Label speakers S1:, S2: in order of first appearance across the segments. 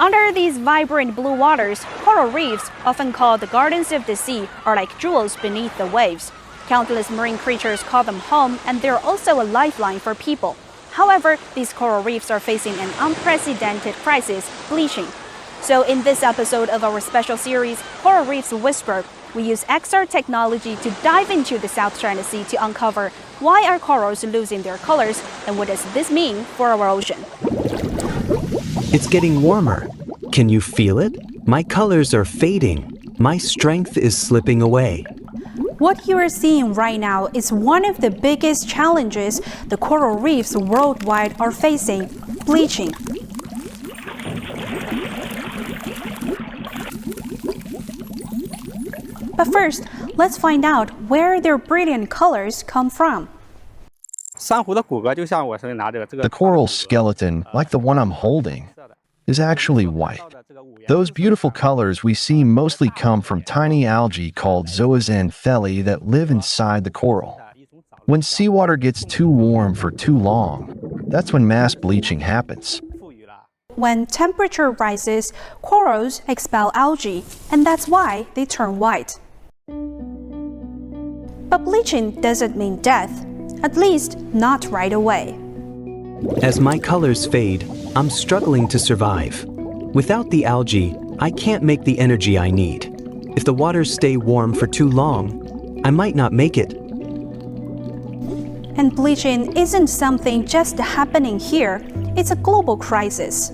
S1: Under these vibrant blue waters, coral reefs, often called the gardens of the sea, are like jewels beneath the waves. Countless marine creatures call them home, and they're also a lifeline for people. However, these coral reefs are facing an unprecedented crisis, bleaching. So in this episode of our special series, Coral Reefs Whisper, we use XR technology to dive into the South China Sea to uncover why are corals losing their colors and what does this mean for our ocean.
S2: It's getting warmer. Can you feel it? My colors are fading. My strength is slipping away.
S1: What you are seeing right now is one of the biggest challenges the coral reefs worldwide are facing, bleaching. But first, let's find out where their brilliant colors come from.
S3: The coral skeleton, like the one I'm holding, is actually white. Those beautiful colors we see mostly come from tiny algae called zooxanthellae that live inside the coral. When seawater gets too warm for too long, that's when mass bleaching happens.
S1: When temperature rises, corals expel algae, and that's why they turn white. But bleaching doesn't mean death, at least not right away.
S2: As my colors fade, I'm struggling to survive. Without the algae, I can't make the energy I need. If the waters stay warm for too long, I might not make it.
S1: And bleaching isn't something just happening here, it's a global crisis.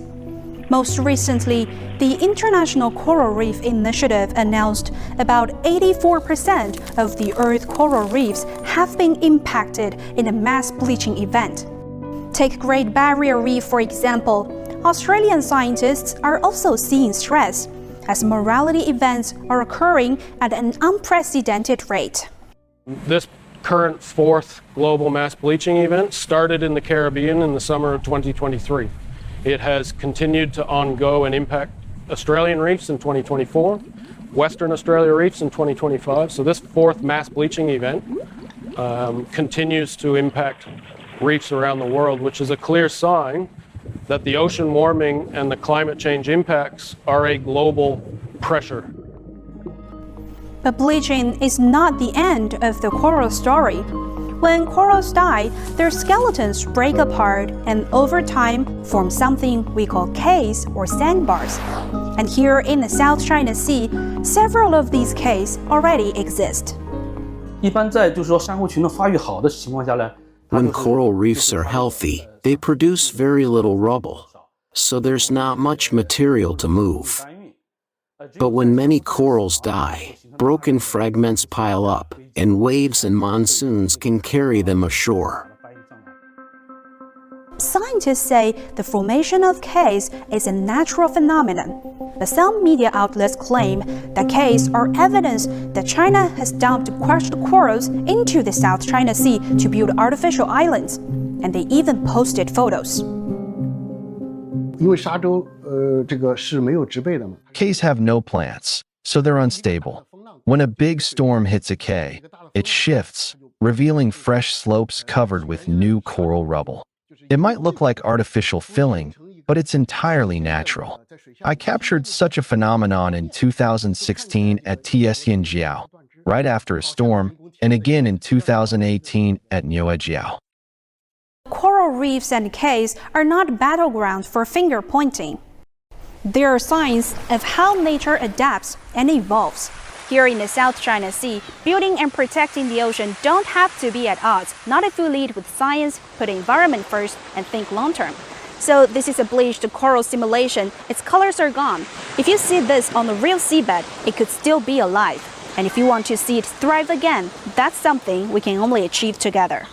S1: Most recently, the International Coral Reef Initiative announced about 84% of the Earth's coral reefs have been impacted in a mass bleaching event. Take Great Barrier Reef, for example. Australian scientists are also seeing stress, as mortality events are occurring at an unprecedented rate.
S4: This current fourth global mass bleaching event started in the Caribbean in the summer of 2023. It has continued to ongo and impact Australian reefs in 2024, Western Australia reefs in 2025. So this fourth mass bleaching event continues to impact reefs around the world, which is a clear sign that the ocean warming and the climate change impacts are a global pressure.
S1: But bleaching is not the end of the coral story. When corals die, their skeletons break apart and over time form something we call cays or sandbars. And here in the South China Sea, several of these cays already exist.
S5: When coral reefs are healthy, they produce very little rubble, so there's not much material to move. But when many corals die, broken fragments pile up, and waves and monsoons can carry them ashore.
S1: Scientists say the formation of cays is a natural phenomenon, but some media outlets claim that cays are evidence that China has dumped crushed corals into the South China Sea to build artificial islands, and they even posted photos.
S3: Cays have no plants, so they're unstable. When a big storm hits a cay, it shifts, revealing fresh slopes covered with new coral rubble. It might look like artificial filling, but it's entirely natural. I captured such a phenomenon in 2016 at Tianjiao, right after a storm, and again in 2018 at Niuejiao.
S1: Coral reefs and cays are not battlegrounds for finger pointing. They are signs of how nature adapts and evolves. Here in the South China Sea, building and protecting the ocean don't have to be at odds, not if you lead with science, put the environment first, and think long-term. So this is a bleached coral simulation. Its colors are gone. If you see this on the real seabed, it could still be alive. And if you want to see it thrive again, that's something we can only achieve together.